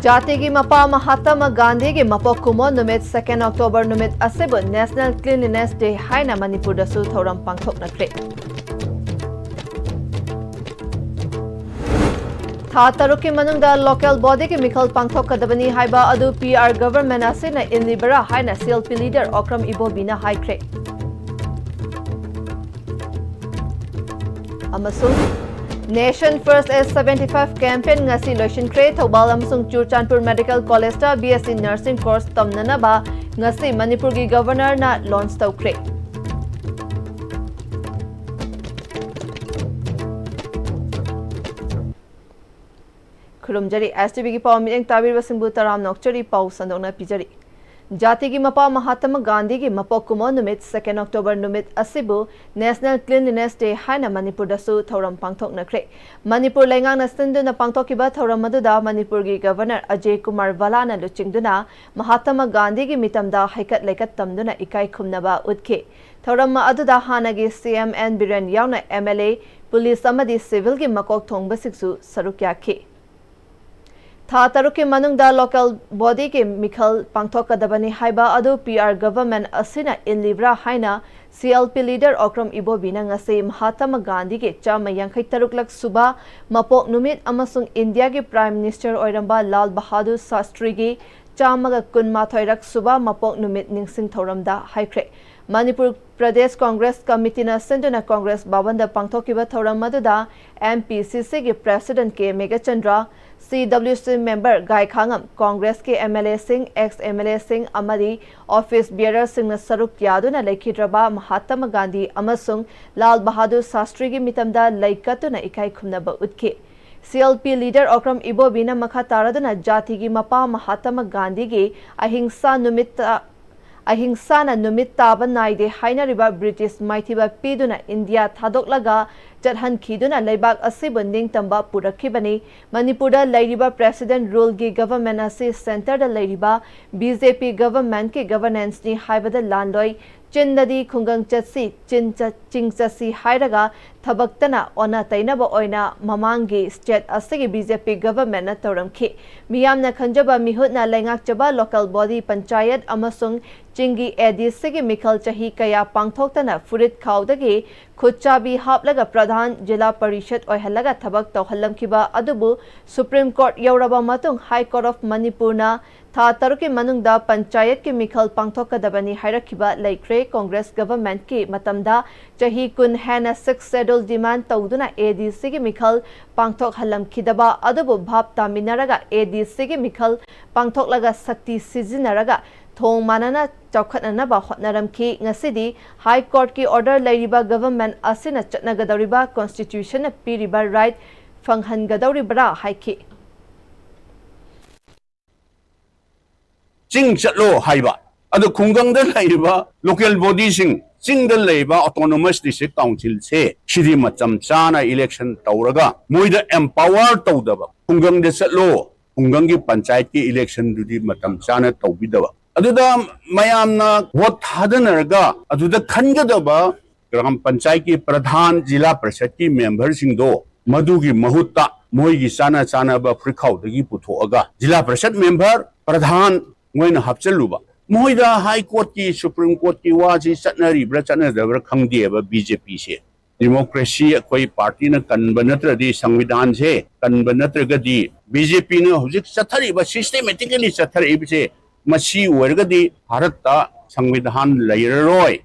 जाति की मपा महात्मा गांधी की मपोक कुमो नुमित 2 अक्टोबर नुमित असेबु नेशनल क्लीनलीनेस डे हाइना मणिपुर दसु थौरम पांगथोकनख्रे। था तरुक की मनुंगदा लोकल बॉडी की मिखल पांगथोकदबनी हाइबा अदु पीआर गवर्नमेंट असिना इनलिबरा हाइना सीएलपी लीडर ओक्रम इबोबीना हाइख्रे। अमसुंग nation first as 75 campaign ngasi loisinkhre thobal amsung churchanpur medical college ta BSc nursing course tamnanaba ngasi manipur gi governor na launch tawkhre। khurumjari STV gi paw miteng tabir basingbu taram nokchari paw sandokna pijari। जाति की मपा महात्मा गांधी की मपोक कुमो नुमित 2 October नुमित असिबु national cleanliness day हाइना मणिपुर दसु थौरम पांगथोकनख्रे। मणिपुर लेंगांग नस्तुंदुना पांगथोकिबा थौरम मदुदा मणिपुर की गवर्नर अजय कुमार वालाना लुचिंगदुना महात्मा गांधी की मितमदा हैकत लेकत तमदुना इकाई खुमनबा उद्खे। थौरम अदुदा हानागी CM N बिरेन यावना MLA पुलिस अमदी सिविल की मकोक थोंगबसिक्सु सरुक याखे। था तरुक के मनुंगदा लोकल बॉडी के मिखल पांगथोकदबनी हाइबा अदु पीआर गवर्नमेंट असिना इनलिब्रा हाइना CLP leader Okram इबोबीना ngasi Mahatma Gandhi के 153 लक सुबा मपोक नुमित अमसुंग इंडिया के प्राइम मिनिस्टर ओइरंबा लाल बहादुर शास्त्री की 119 रक सुबा मपोक नुमित निंगसिंग थौरमदा हाइख्रे। मणिपुर प्रदेश कांग्रेस कमिटी न सिंधुना कांग्रेस बावंद पांगथोकिबा थौरम मदुदा MPCC के प्रेसिडेंट के मेगाचंद्रा CWC मेंबर गाय खांगम कांग्रेस के MLA Singh x MLA Singh अमरी ऑफिस बियरर सिंह सरुक यादुना लेखिद्रबा महात्मा गांधी अमसुंग लाल बहादुर शास्त्री की मितमदा लेकतुना इकाई खुमनबा उद्खे। CLP लीडर ओक्रम इबोबीना मखा तारदुना जाति की मपा महात्मा गांधी की अहिंसा नुमित ताब नाइदे हाइनरिबा ब्रिटिश माइथिबा पीदुना इंडिया थादोकलगा चटहनखीदुना लेबाक असिबु निंगतंबा पुरखिबनी। मणिपुरदा लैरिबा प्रेसिडेंट रूल की गवर्नमेंट असि सेंटर लैरिबा BJP गवर्नमेंट के गवर्नेंस नि हाइबदा लानलोय चिंददी खुंगंग चसी चिंग चसी हाइरगा थबक्तना ओना तैनबा ओइना ममांगी स्टेट असि BJP गवर्नमेंट न तौरमखि। मियामना खंजबा मिहुतना लेंगाकचबा लोकल बॉडी पंचायत अमसुंग चिंगी ADC की मिखल चही कया पांगथोकतना फुरित खाउदगी खुदचाबी हापलगा प्रधान जिला परिषद ओहलगा थबक तौहलमखिबा अदुबु सुप्रीम कोर्ट यौरबा मतुंग हाई कोर्ट ऑफ मणिपुरना था तरुकी मनुंगदा पंचायत की मिखल पांगथोकदबनी हाइरखिबा लेख्रे। कांग्रेस गवर्नमेंट की मतमदा चही कुन हैना 6 शेड्यूल डिमांड तौदुना ADC की मिखल पांगथोक हलमखिदबा अदुबु भाप तामिनरगा ADC की मिखल पांगथोकलगा शक्ति सिजिनरगा थोंग मानना चौखटनबा होटनरमखि। ngasi हाई कोर्ट की ऑर्डर लेरिबा गवर्नमेंट असिना चटनगदौरिबा कॉन्स्टिट्यूशन पीरिबा राइट फंगहनगदौरिबरा हाइखि। चिंग चलो हाइबा अदु खुंगंगदा लैरिबा लोकल बॉडी सिंग चिंगदा लैबा ऑटोनोमस डिस्ट्रिक्ट काउंसिल से सिदी मचम चाना इलेक्शन तौरगा मोइदा एम्पावर तौदबा खुंगंगदा चलो खुंगंगी पंचायत की इलेक्शन दुदी मतम चाना तौबिदबा अदुदा मयामना वोट थादनरगा अदुदा खनगदबा ग्राम पंचायत की प्रधान जिला परिषद की मेंबर सिंगदो मधुगी महुत्ता मोइगी चाना चानाबा फ्रिखाउदगी पुथोअगा जिला परिषद मेंबर प्रधान मोइन हपचलुबा मोइदा हाई कोर्ट की सुप्रीम कोर्ट की वाजी चटनरिब्रा चटनदब्रा खंगदेबा BJP से डेमोक्रेसी कोई पार्टी न कन्ब नत्रदी संविधान से कन्ब नत्रगदी BJP ने हुजिक चथरिबा सिस्टेमेटिकली चथरिबसे मसी वर्गदी भारत ता संविधान लैररोय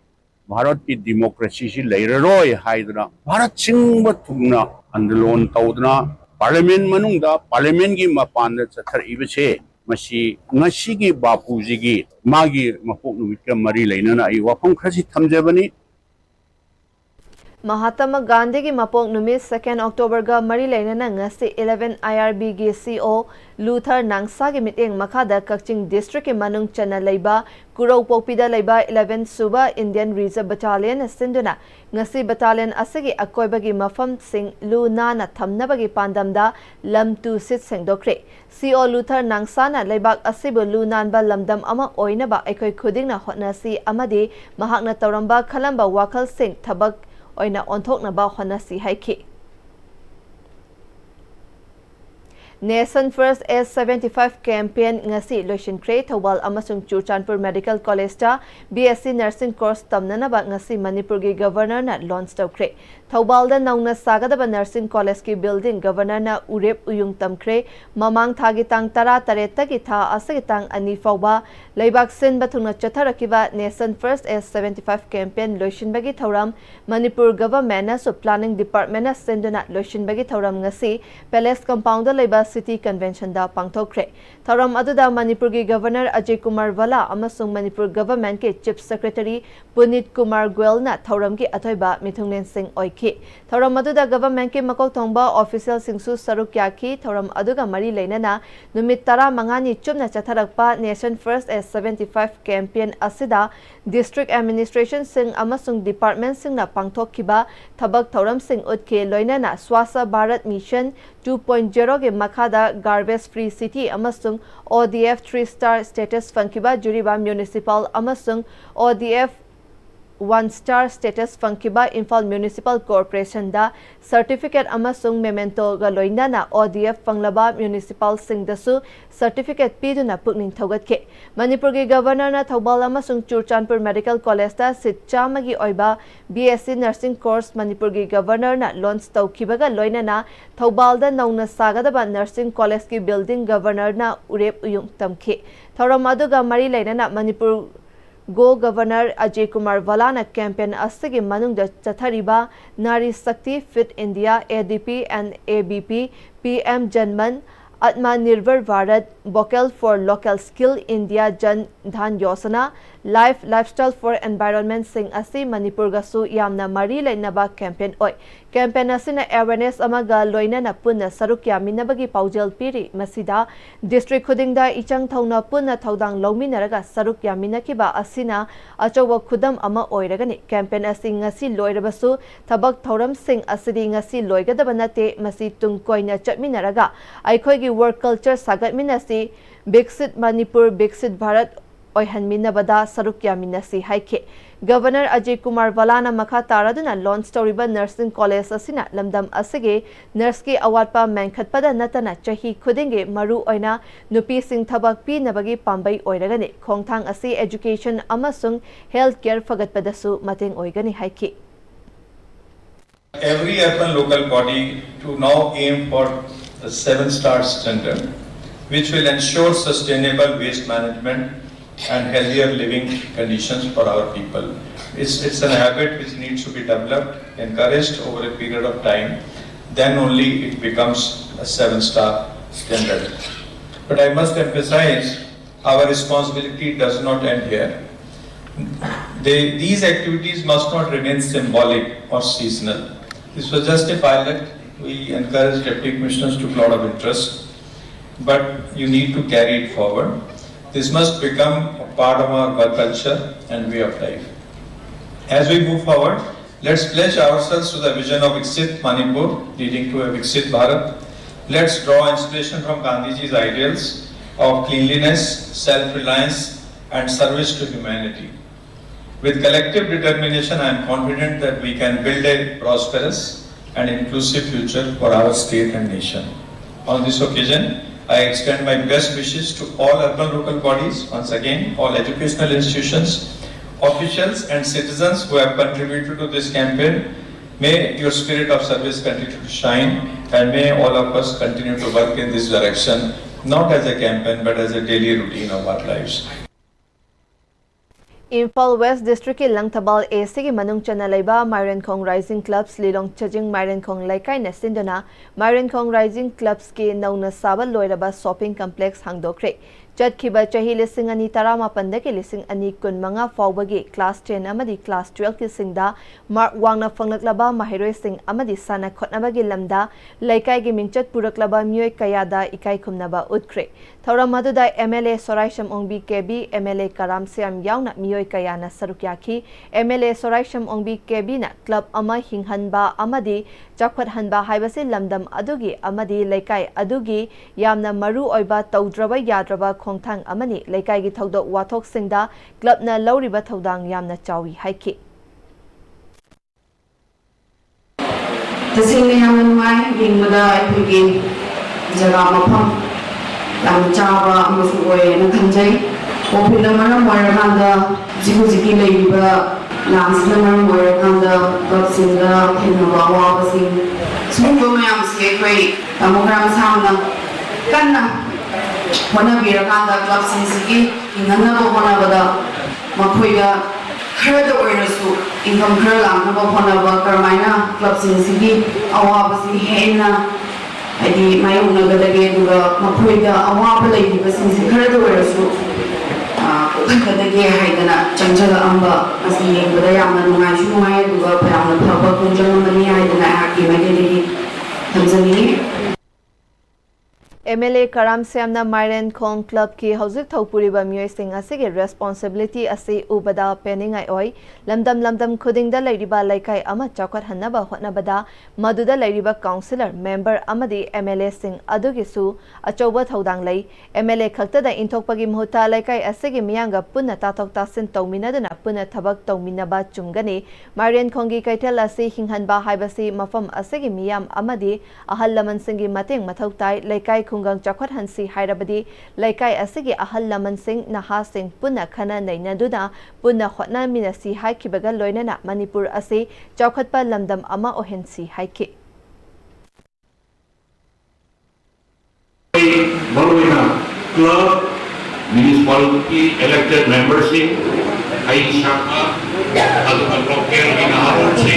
भारत की डेमोक्रेसी से लैररोय हाइदना भारत सिंग थुना आंदोलन तौदना पार्लियामेंट मनुंगदा पार्लियामेंट की मपान चथरिबसे मसी ngasi की बापूजी की मागी मपोक नुमित का मरी लेना आई वफम खसी थमजेबनी। महात्मा गांधी की मपोक नुमित 2 अक्टोबर का मरी लेना ngasi 11 IRB की CO लूथर नांगसा की मिटिंग मखादा कक्चिंग डिस्ट्रिक्ट के मनुंग चना लेबा कुरौ पोपीदा लेबा 11 सुबा इंडियन रिजर्व बटालियन सिंधुना ngasi बटालियन असगी अकोइबगी मफम सिंग लू नाना थमनबगी पांदमदा लम तु सिट सेंगदोख्रे। CO लूथर नांगसाना लेबाक असिबु लू नानबा लमदम अमा ओइनबा अकोइ खुदिंगना होटनासी अमदी महाकना तौरंबा खलंबा वाखल सिंग थबक ओइना ओंथोकनबा होटनासी हाइखि। Nation First S75 campaign ngasi loishinkhre Thobal amasung Churchandpur Medical College ta BSc Nursing course tamnanaba ngasi Manipur gi Governor na launch tawkhre. Thobal da nauna sagadaba Nursing College ki building Governor na urep uyung tamkhre mamang thagi tang tara tareta ki tha asagi tang ani fawba leibak sin bathuna chatharakiba Nation First S75 campaign loishinbagi thoram Manipur government na so planning department na senduna loishinbagi thoram ngasi Palace compound da leiba City Convention da pangthokre. Thoram aduda Manipur gi Governor Ajay Kumar Vala amasung Manipur government ke Chief Secretary Punit Kumar Goel na thoram ki athoiba Mithungnen Singh oikhi. Thoram aduda government ke makok thongba official singsu saruk yaki thoram aduga mari leinana numit tara mangani chumna chatharakpa Nation First S75 campaign asida district administration sing amasung department sing na pangthokkiba thabak thoram sing utke loinana Swasa Bharat Mission 2.0 के मखादा garbage free city amasung ODF 3-star status fangkiba juriba municipal amasung ODF 1-star status fangkiba Imphal Municipal Corporation da certificate amasung memento ga loinana ODF fanglaba municipal singdasu certificate piduna pukning thogatke. Manipur gi Governor na Thobal amasung Churchandpur Medical College da sit chamagi oiba BSc Nursing course Manipur gi Governor na launch tawkibaga loinana Thobal da nauna sagadaba Nursing College ki building Governor na urep uyung tamkhe. Thoram aduga mari leinana Manipur Go Governor Ajay Kumar Vala na campaign asigi manungda chathariba Nari Shakti Fit India ADP and ABP PM Janman Atma Nirbhar Bharat Vocal for Local Skill India Jan Dhan Yosana Life Lifestyle for Environment Sing asi Manipur gasu yamna mari lainaba campaign oi. Campaign asina awareness amaga loina na punna saruk yaminabagi paujal piri masida district khudingda ichang thauna punna thaudang lawminaraga saruk yaminakiba asina achowa khudam ama oiragani. Campaign asi ngasi loirabasu thabak thoram sing asidi ngasi loigadaba nate masi tungkoina chatminaraga aikhoigi work culture sagatminasi Biksit Manipur Biksit Bharat oihanminabada saruk yaminasi haike. Governor Ajay Kumar Vala na makha taraduna launch toriba nursing college asina lamdam asige nurse ki awatpa menkhatpada natana chahi khudinge maru oina nupi sing thabak pi nabagi pambai oiragani khongthang asi education amasung health care fagatpadasu mateng oigani haike. Every urban local body to now aim for the 7-star standard, which will ensure sustainable waste management and healthier living conditions for our people. It's an habit which needs to be developed, encouraged over a period of time, then only it becomes a 7-star standard. But I must emphasize, our responsibility does not end here. These activities must not remain symbolic or seasonal. This was just a pilot. We encouraged deputy commissioners to a lot of interest, but you need to carry it forward. This must become a part of our work culture and way of life. As we move forward, let's pledge ourselves to the vision of Viksit Manipur leading to a Viksit Bharat. Let's draw inspiration from Gandhiji's ideals of cleanliness, self-reliance and service to humanity. With collective determination, I am confident that we can build a prosperous and inclusive future for our state and nation. On this occasion, I extend my best wishes to all urban local bodies, once again, all educational institutions, officials and citizens who have contributed to this campaign. May your spirit of service continue to shine and may all of us continue to work in this direction, not as a campaign but as a daily routine of our lives. Imphal West District ki Langthabal AC ki manung chana laiba Myrenkong Rising Clubs Lilong Chajing Myrenkong Laikai na sindona Myrenkong Rising Clubs ki nauna saba loiraba shopping complex hangdokre. Chadkhiba chahi lising ani tarama pandaki lising ani kun manga fawbagi class 10 amadi class 12 ki singda mark wangna fanglaklaba mahiroi sing amadi sana khotnabagi lamda laikai gi mingchat puraklaba myoi kayada ikai khumnaba utkre. Thoram aduda MLA Soraisham Ongbi KB MLA Karam Siam yauna myoi kayana sarukyaki MLA Soraisham Ongbi KB na club ama hinghanba amadi chakhwat hanba haibase lamdam adugi amadi laikai adugi yamna maru oiba tawdraba yadraba khongthang amani laikai gi thodok wathok singda club na lauriba thodang yamna chawi haiki. Tasing na yaman wai yingmada aiphugi jaga mafam yam chaba amasu oye na khanjai covid na maram oiraganda jiki leiba lams na maram oiraganda vaccine da thenaba awabasing sumba mayam se koi tamogram samna kanna honabiraganda vaccine sigi inganna honabada makhoiga khara oirasu income khara lamna honaba karmaina vaccine sigi awabasi hena adi mayung nagadage duga makhoiga awaba leibasing si khara oirasu ukhankadage haidana changjala amba asi yengbada yamna nungai nungai duga payamna phaba kunjang mani haidana haki magedagi thamjani MLA Karam Siamna Myren Khong Club ki hauzik thopuriba miyoi sing asige responsibility asi ubada peningai oi lamdam khudingda lairiba laikai ama chakhat hannaba hotnabada maduda lairiba councillor member amadi MLA sing adugi su achoba thodang lai MLA khakta da inthokpagi muhutta laikai asige miyanga punna tathok tasin tawminaduna punna thabak tawminaba chumgani Myren Khongi kaitel asi hinghanba haibasi mafam asige miyam amadi ahal laman singi mateng mathautai laikai khungang chakhat hansi hairabadi laikai asigi ahal laman sing naha sing punna khana nainaduna punna hotna minasi haikibaga loinana Manipur asi chakhatpa lamdam ama ohensi haiki club municipality elected members sing Aishaka aduga local inaharsi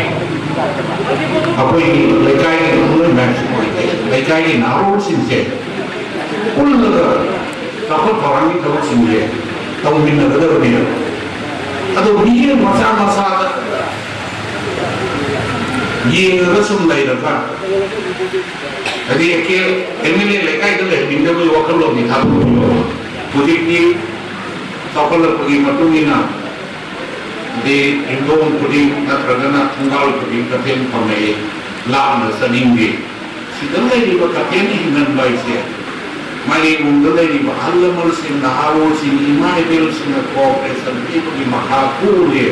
apoi laikai ni maximum laikai ni naru sinse ullaga takut parangi takut sinse tahu minna kada dia adu biye masa ye rasum lai raka jadi ke MLA laikai tu le minda ko wakal lo ni thabu project ni takut pergi matungina di indong puding natragana tunggal puding katen pamai lam saningi sidalai di katen hinan baisia mari undalai di halamal sin nahawo sin imai bil sin cooperation itu di mahapuri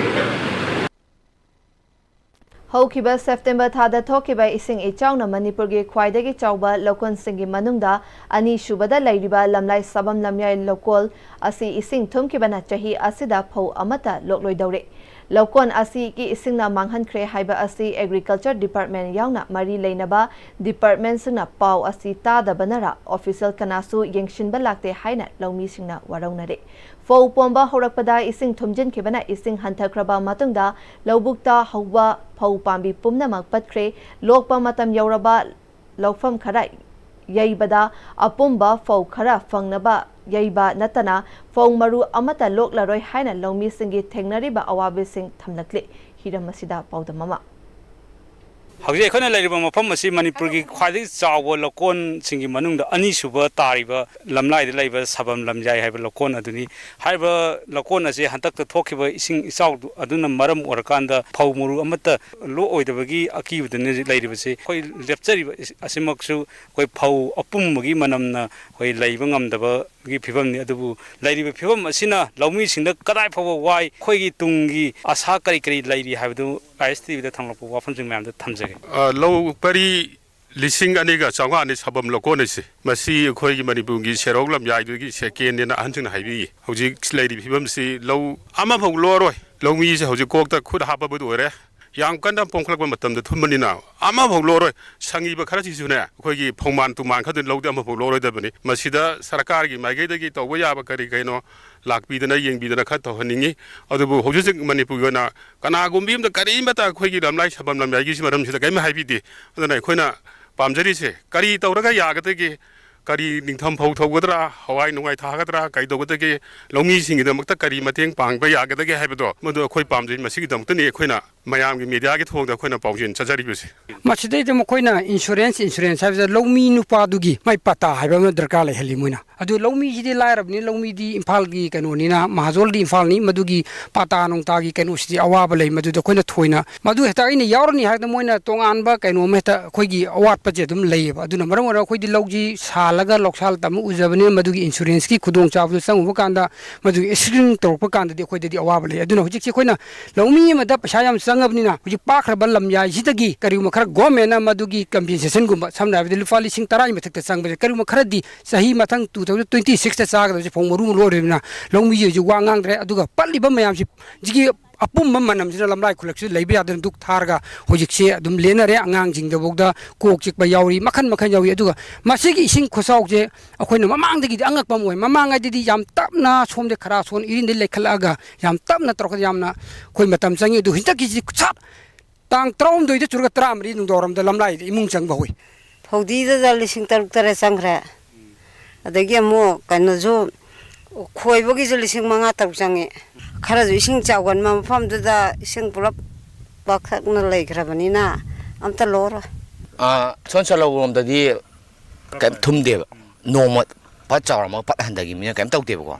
Haukiba September thada thokiba ising ichawna Manipur gi khwaidagi chawba lokon singi manungda ani shubada lairiba lamlai sabam lamyai lokol asi ising thumkibana chahi asida phau amata lokloi daure lokon asi ki isingna manghan khre haiba asi agriculture department yauna mari leinaba department suna pau asi ta da banara official kanasu yengshinba lakte haina lawmi singna warawnare Fau pomba horakpada ising thumjin kibana ising hantakraba matungda lawbukta hauba phau pambi pumnamak patkre lokpa matam yauraba lawfam khara yaibada apumba fau khara fangnaba yaiba natana fau maru amata loklaroi haina lawmi singi thengnariba awabe sing thamnakle hiramasida paudamama Hauji khona lairiba mafam asi Manipur gi khwadi chawo lokon singi manungda ani suba tariba lamlai de laiba sabam lamjai haiba lokon aduni haiba lokon ase hantak ta thokiba ising isau aduna maram orakanda phaumuru amata lo oidabagi akibudane lairiba se khoi lepchariba asimaksu khoi phau apumgi manamna khoi laiba ngamdaba gi phibamni adubu lairiba phibam asina lawmi singda kadai phawa wai khoi gi tungi asa kari lairi haibdu Pm-Istv da thanglapu wafam jing mayam da thamjage low pari lising aniga changwa ani sabam lokone se masi khoi gi Manipur gi serok lam yai du gi second na anjing haibi hoji lairi phibam si low ama phau loroi lawmi se hoji kok ta khud haba bu ore yang kanda pongkhlak matam da thumani na ama phau loroi sangi ba khara chi su ne khoi gi phongman tu man khadin lawda ama phau loroi da bani masida sarkar gi maigai da gi tawba ya ba kari kaino lakbidana yengbidana kha tawhaningi adubu hojik Manipur gona kana gumbim da kari mata khoi gi ramlai sabam lamai gi maram sida gaima haibidi adana khoina pamjari se kari tawraga yagate gi kari ningtham phau thawgadra hawai nungai thagadra kai dogate gi lawmi singi da makta kari mateng pangba yagate gi haibedo modu khoi pamjai masigi damta ni khoina mayam gi media gi thongda khoina paujin chajari bese masidai de mokoina insurance haibda lawmi nupa dugi mai pata haiba ma darka lai heli moina adu lawmi hidi lairabni lawmi di imphal gi kanoni na mahazol di imphal ni madugi pata nong ta gi kanu sidi awaba lai madu da khoina thoina madu heta ina yaurni hakda moina tongan ba kanu meta khoigi awat pa je dum lai ba aduna maram ora khoidi lawji salaga loksal tam ujabani madugi insurance ki khudong chabu sangu kanda madugi accident torpa kanda di khoidi di awaba lai aduna hojik chi khoina lawmi ma da pasha yam चंगबनिना हुजि पाखरबा लमयाय जिदगी करिगुम खरा government मदुगी compensation गुम समना हाबदि लुपा लिसिंग 10 मथक्ता चंगबे करिगुम खरदि सही मथंग 2026 ता चागदि Phong मरु लोरिना लौमी जि वा ngangré aduga palliba mayamsi jigi apum manam sina lamlai khulaksu leibe adun duk tharga hojikse adum lenare angang jingda bogda kok chikba yauri makhan yawi aduga masigi ising khosau je akoina mamang dagi angak pamoi mamang adidi yam tapna somde khara son irin de lekhalaga yam tapna torok yamna khoi matam changi du hinta ki chap tang trom doi de churga tramri nung doram de lamlai imung chang bawi phodi da lising taruk tare sangra adagi mo kanu jo khoibagi jo lising manga taruk changi khara jo ising chawgan ma pham da ising pulap bakhakna leikrabani na amta loro son salo rom da di kam thumde noma pa chawra ma pat handagi mina kam tawte ko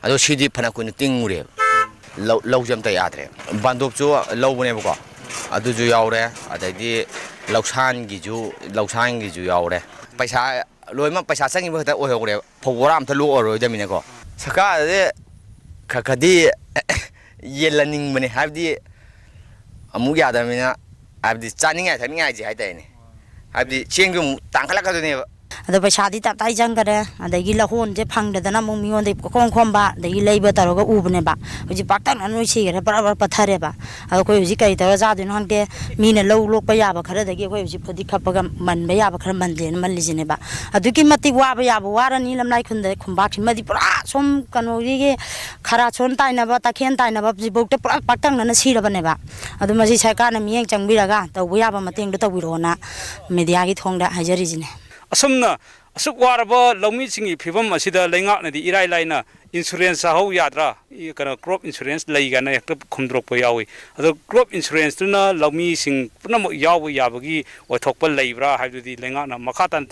ado sidi phana ko tingure law jam ta yadre bandop jo law bone ko adu ju yaure adai lausan gi ju yaure paisa loima paisa changi ba ta o hore phogora am ta lo oro da mina ko saka de khakadi yelaning mane habdi amu ya da mina habdi chaninga thaninga ji haidai ne habdi chengum tangkhala ka ne ada paisadi ta tai jangare adagi lahon je phangdana mung mingon de khom khom ba dagi leiba taroga ubne ba hoji paktan anoi sigare bara pathare ba ado koi hoji kai tara ja din hanke mina low lok pa ya ba khara dagi koi hoji phodi khapaga man ba ya ba khara man den man lijine ba aduki mati wa ba ya ba warani lamlai khunde khumba khimadi pura som kanori ge khara chon tai na ba takhen tai na ba ji bokte pura paktan na sira ba ne ba adu maji sarkar na miyeng changbiraga taw ya ba mateng da tawirona media gi thongda hajari jine asumna asuk waraba lawmi singi phibam asida lengak na di irai laina insurance hau yadra kana crop insurance leiga na ek khumdrok pa yawi ado crop insurance tuna lawmi sing punam yawi yabagi othokpa leibra haidudi lengak na makhatan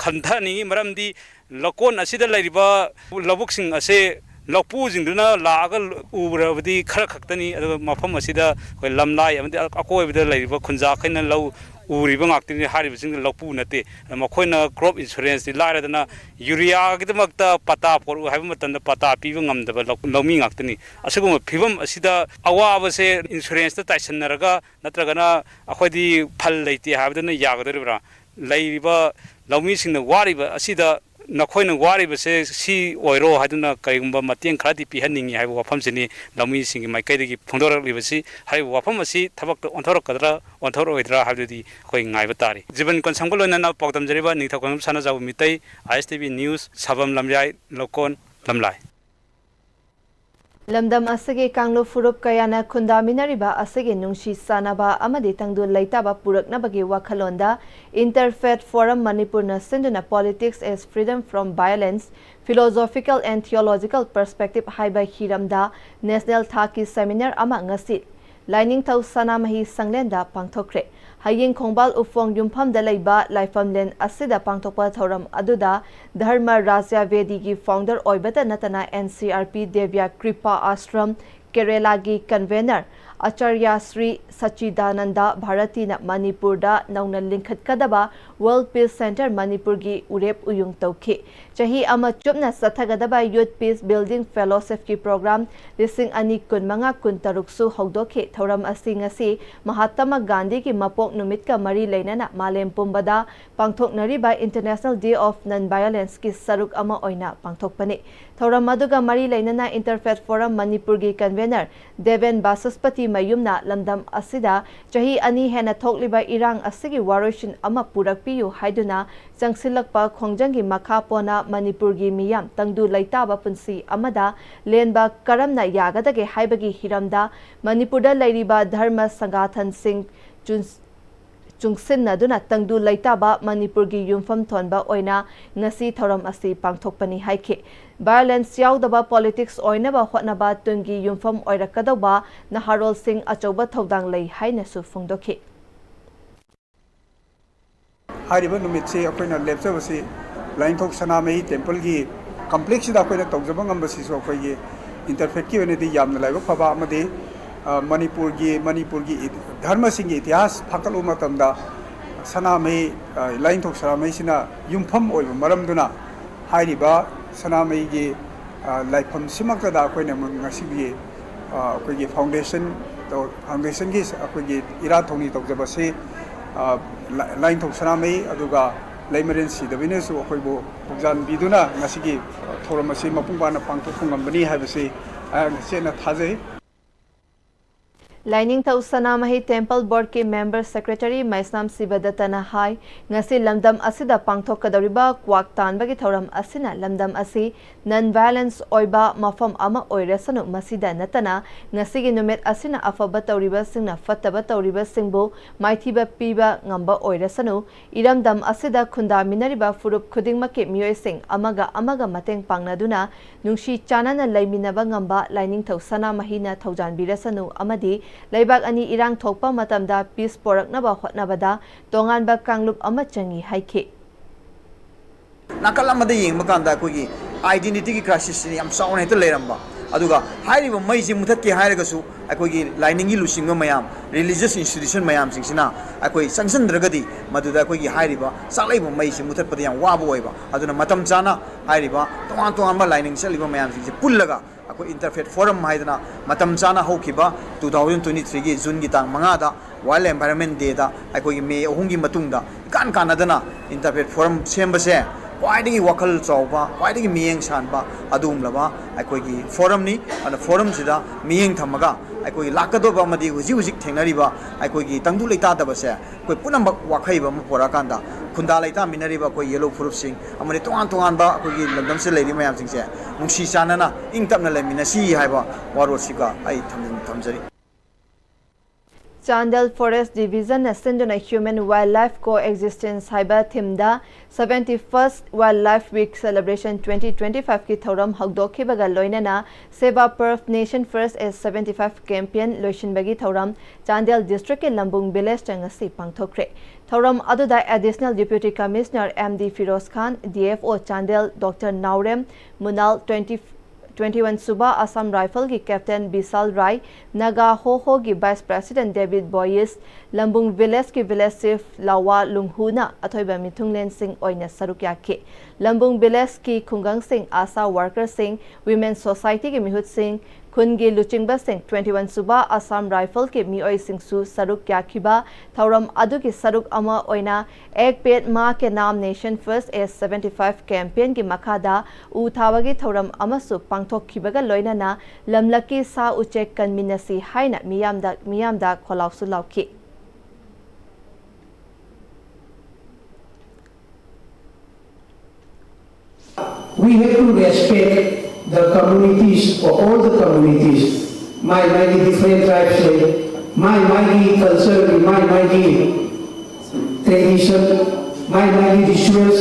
khanthani maramdi lokon asida leiriba labuk sing ase lokpu jingduna laaga ubrabadi khara khaktani ado mafam asida koi lamlai amdi akoi bida leiriba khunja khaina law uriba ngakti haribsing lokpu nate makoina crop insurance di laradana urea gidmakta pata por haiba matanda pata piba ngamdaba lawmi ngaktini asugum phibam asida awaba se insurance ta taisanaraga natragana akhodi phal leiti habadana yagadoribra leiriba lawmi singna wariba asida nakoina wariba se si oiro haduna kaigumba mateng khradi pihaningi haiba wafam sini lawmi singi maikaidagi phongdoraklibasi haiba wafam asi thabak onthorakadra onthorodra habdudi koi ngaiba tari jiban konsangkolona na pawdam jariba ningthakon sana jabu mitai ISTV news sabam lamjai lokon lamlai lamdam asage kanglo furup kayana khundaminariba asage nungshi sanaba amadi tangdu leitaba puraknabagi wakhalonda interfaith forum manipur na sinduna politics as freedom from violence philosophical and theological perspective haiba hiramda national thaki seminar ama ngasi lining thau sanamahi sanglenda pangthokre haying khongbal ufong yumpham da leiba laifamlen asida pangthokpa thoram aduda dharma rajya vedi gi founder oibata natana NCRP devya kripa ashram kerala gi convener acharya sri sachidananda bharati na manipur da nauna linkhat kadaba world peace center manipur gi urep uyung tawkhi chahi ama chupna sathagadaba youth peace building fellowship ki program lising ani kunmanga kuntaruk su hogdokhe thoram asi mahatma gandhi ki mapok numit ka mari leinana malem pumbada pangthoknari ba international day of non violence ki saruk ama oina pangthokpani thoram maduga mari leinana interfaith forum manipur gi convener deven basaspati mayumna lamdam asida chahi ani hena thokliba irang asigi waroshin ama purakpiyu haiduna changsilakpa khongjangi makha pona manipur gi miyam tangdu laitaba punsi amada lenba karamna yagadage haibagi hiramda manipurda lairiba dharma sangathan singh chungsin naduna tangdu laitaba manipur gi yumfam thonba oina ngasi thoram asi pangthokpani haike violence yaudaba politics oina ba hotnaba tungi yumfam oirakadaba naharol singh achoba thodang lei haina su phongdokhi hariba numitse akoina lepsabasi lainthok sanamei temple gi complex da akoina tawjaba ngambasi so akoigi interfaith ki wenedi yamna laiba phaba amade manipur gi dharma sing itihas phakalu matamda sanamei lainthok sanamei sina yumpham oiba maramduna hariba sanamei gi laifam simakta da akoina ngasi gi akoigi foundation foundation की अखोगी इरा थोनी तौजबसे line थोक सनामई अदुगा लेमरेन सिदबिनेसु अखोइबो पुगजान बिदुना ngasiगी थोरमसी मपुंबाना पांगथोक ngambani हाइबसे सेना थाजै Lainingthou Sanamahi temple board के member secretary Maisnam सिबदत्तना हाई ngasi lamdam asida pangthokadoriba kwak tanbagi thoram asina lamdam asi non violence oiba mafam ama oirasanu masida natana ngasi gi numit asina afaba tawriba singna fattaba tawriba singbu maithiba piba ngamba oirasanu iramdam asida khunda minariba furup khudingmake miyoi sing amaga mateng pangnaduna nungshi chanana laiminaba ngamba lining thau sanamahi na thaujan birasanu amadi Laibak ani irang thokpa matamda peace poraknaba hotnabada tonganba kanglup ama changi haike nakal amada yengba kanda kogi identity ki crisis ni am sauna heta leramba aduga hairiba mai ji muthat ki hairaga su akogi lining gi lusing mayam religious institution mayam singsina akoi sanction dragadi maduda akogi hairiba salaiba mai ji muthat padi yam wabo oiba aduna matam chana hairiba tongan ba lining saliba mayam singse pullaga akoi interfaith forum haidana matam chana hokiba 2023 gi June gi tang manga da World Environment Day da akoi me ohungi matungda kan kanadana interfaith forum sembase Why wakal chawba why miyeng sanba adum laba akoi forum ni ana forum sida miyeng thamaga akoi lakadoba madi hujik thengnariba akoi tangdu leita dabase koi punam wakhaiba ma porakanda khunda leita minariba koi yellow fruit sing amani tongan ba akoi landam se leiri mayam singse nungsi sanana ingtapna leminasi haiba warosika ai thamjari Chandel Forest Division Sindona Human Wildlife Coexistence Haiba Thimda 71st Wildlife Week Celebration 2025 ki thoram hagdokhi baga loinana Seva Perf Nation First as 75 campaign loishin bagi thoram Chandel District ke Lambung village changasi pangthokre thoram aduda Additional Deputy Commissioner MD Firoz Khan DFO Chandel Dr Naurem Munal 21 Suba Assam Rifle ki Captain Bisal Rai Naga Ho ki Vice President David Boyes Lambung Village ki Village Chief Lawa Lunghuna athoiba Mithunglen Singh oina sarukya ke Lambung Village ki Khungang Singh Asa Worker Singh Women's Society ki Mihut Singh Khungi Luchingba Singh 21 Suba Assam Rifle ki Mioi Singh su saruk yakhiba thauram adu ki saruk ama oina ek pet ma ke naam Nation First as 75 campaign ki makhada u thawagi thauram amasu pangthokhibaga loinana lamlaki sa uchek kanminasi haina miyamda kholausu lauki We have to respect the communities, or all the communities, my different tribes, my culture, my tradition, my rituals,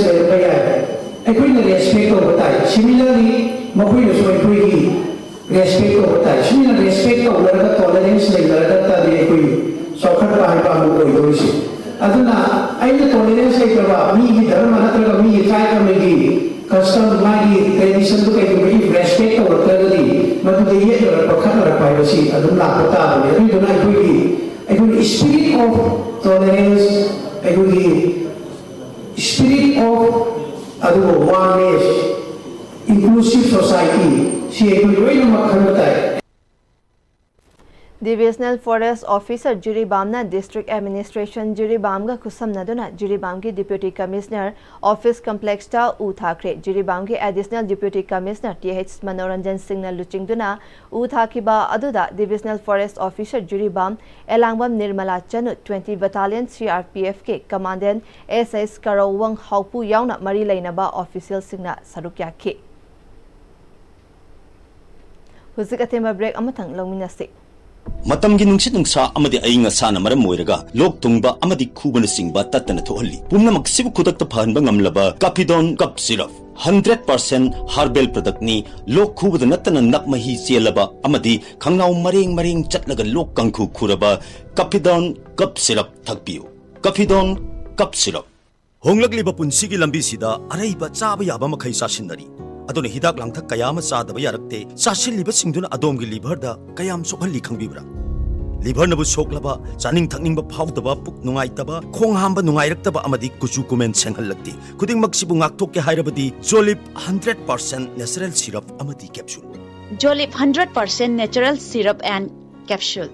I couldn't respect over time. Similarly, Makuya so I respect over time. Similar respect over the tolerance like the Soccer Pahapa. Aduna, I the tolerance like me, Dharma, me, tribe, custom magi tradition to kai respect or authority madu de ye pakhat ra privacy adum la pata bole ri dona ai spirit of tolerance ai spirit of adu oneness inclusive society si ai roi na makhanata Divisional Forest Officer Jiribamna District Administration Jiribamga Kusamnaduna Jiribamgi Deputy Commissioner Office Complex Ta Uthakre Jiribamgi Additional Deputy Commissioner TH Manoranjan Singh Luchingduna Uthakiba Aduda Divisional Forest Officer Jiribam Elangbam Nirmala Chanu 20 Battalion CRPF ke Commandant SS Karawang Haupu Yauna Mari Lainaba Official Singna Sarukya ke Huzik Athema break Amatang Lominasi Matamgi nungsit nungsa amadi ainga sana maram moiraga lok tungba amadi khubana singba tatana thohalli pumna maksibu khudakta phanba ngamlaba Capidon cup syrup 100% herbal product ni lok khubada natana nakmahi chelaba amadi khangnau mareng chatlaga lok kangkhu khuraba Capidon cup syrup thakpiu Capidon cup syrup honglakliba punsigi lambi sida araiba chaba yaba makhai sasinari adone hidak langthak kayama sadaba yarakte sasilliba singduna adomgi liver da kayam sokhalli khangbibra liver nabu soklaba chaning thakningba phawdaba puk nungaitaba khong hamba nungairaktaba amadi kuchu kumen senghallakti khuding maksibu ngakthok ke hairabadi Jolip 100% natural syrup amadi capsule Jolip 100% natural syrup and capsule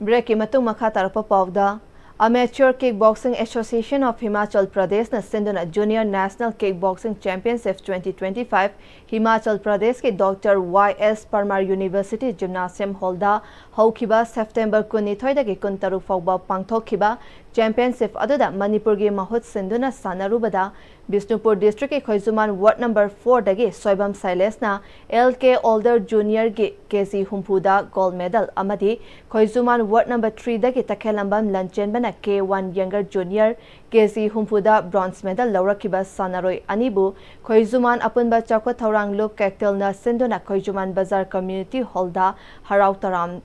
Break ki matung makha tarpa pawda. Amateur Kickboxing Association of Himachal Pradesh na sinduna Junior National Kickboxing Championship 2025 Himachal Pradesh ke Dr. Y.S. Parmar University Gymnasium Hall da haukiba September 23 dagi 13 fawba pangthokkiba Championship aduda Manipur gi mahut sinduna sanarubada Bishnupur District ke Khoizuman Ward number 4 dagi Soibam Silas na LK Older Junior gi KC Humpuda gold medal amadi Khoizuman Ward number 3 dagi Takhelambam Lanchen bana K1 Younger Junior KC Humpuda bronze medal Laurakiba Sanaroi Anibu Khoizuman Apunba Chakwa Thaurang Loop Kaktel na Sinduna Khoizuman Bazar Community Hall da Harau Taram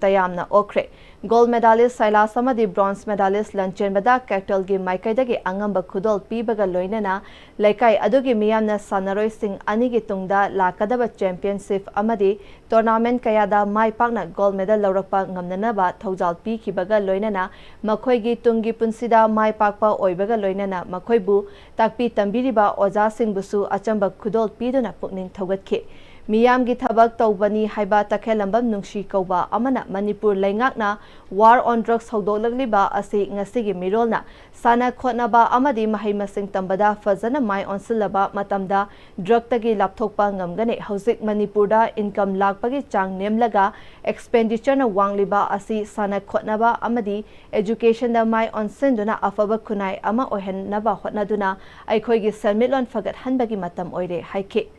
Tayamna Okre gold medalist Sailas amadi bronze medalist Lanchen bada Kaktel gi Maikaidagi Angamba Khudol Pibaga Loinana Laikai adugi miyamna Sanaroi Singh Ani gi tungda lakadaba championship amadi tournament kayada mai pakna gold medal laurakpa ngamnanaba Thaujal pi kibaga loinana makhoi gi tungi punsida mai pakpa oibaga loinana makhoibu takpi tambiriba oja singh busu achamba khudol piduna pukning thogatke Miyam gi thabak tawbani haiba Takhelambam nungshi kauba amana Manipur laingakna war on drugs hodolagliba ase ngasigi mirolna sana khotnaba amadi mahai masing tambada fazana mai onsilaba matamda drug tagi lapthokpa ngamgane hauzik Manipurda income lakpagi chang nemlaga expenditure na wangliba ase sana khotnaba amadi education da mai onsinduna afaba kunai ama ohennaba hotnaduna aikhoigi selmitlon fagat hanbagi matam oire haike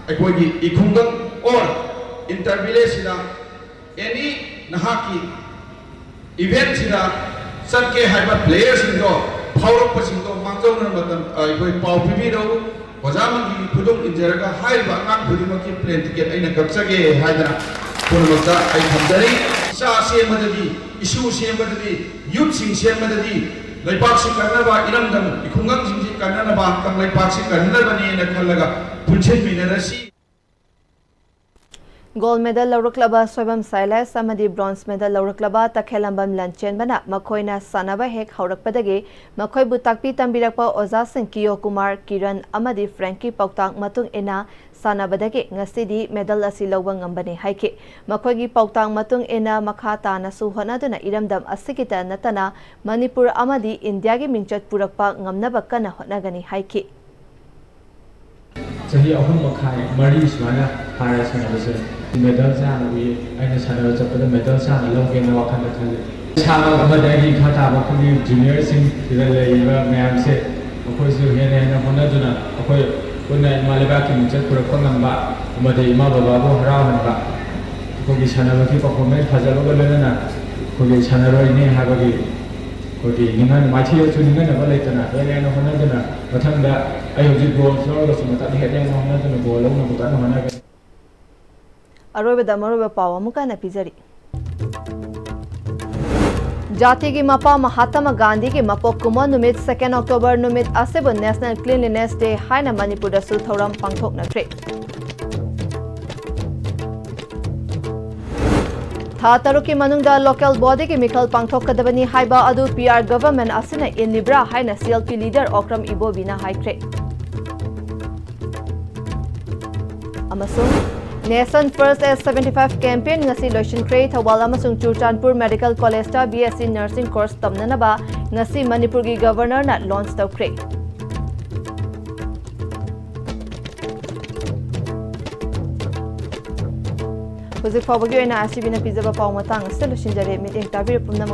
अखोगी इखुंगम और इंटरविलेसिना any नहाकी event सिना सके हाइबा players इन्दो फावरप सिंदो मांगजौन मतम अखोई पाव पिबिरो ओजामंगी खुदुम इंजरगा हाइबा अंगाम खुदिमकी plane ticket अइना कक्सगे हाइदना पुनमक्ता आई थमदरी सा सेमददी issue सेमददी youth सिंग सेमददी लैपाक्सि करनबा इरमदम इखुंगम सिंगि करनबा कम लैपाक्सि करनबनी न खलगा Gold medal Lauraklaba Soibam Silas amadi bronze medal Lauraklaba Takhelambam Lanchen bana makhoina sanaba hek haurakpadagi makhoi bu takpi tambirakpa Oza Singh Kiyo Kumar Kiran amadi Frankie Pautang matung ena sanabadagi ngasidi medal asi lawang ngambani haike makhoi gi Pautang matung ena makha tana su honaduna iramdam asikita natana Manipur amadi India gi mingchat purakpa ngamnaba kana honagani haike Sahi ahum makai mari semana hari sana medal sana we aina sana pada medal sana lagi na wakan kali sama badai kata bakuli junior sing tidak lagi macam se aku itu hanya mana tu na aku pun malibak yang macam pura pengamba badai ima bapa aku harau hamba aku di sana bagi performance fajar aku bela na aku di sana ini hari bagi dengan macam itu dengan apa lagi tu na hanya mana tu na macam dah ayo jadi gol selalu semua tak lihat yang mana tu na gol lalu bukan mana kan Aroba Damaroba Pawa Mukana Pizari Jati ki Mapa Mahatma Gandhi ki Mapok Kumon Numit 2nd October Numit Asebo National Cleanliness Day Haina Manipur da Su Thoram Pangthok na Tre Tha taru ki manungda local body ki Mikhal Pangthok kadabani haiba adu PR government asina in Libra Haina CLP leader Okram Ibo Bina Haikre Amasung Nation First S75 campaign ngasi loisin kre Thawal amasung Churchanpur Medical College ta BSc Nursing course tamnanaba ngasi Manipur gi governor na launch tawkre Huzik fawagi oina asibina pizaba pawmatang selu shinjare meeting tabir pumna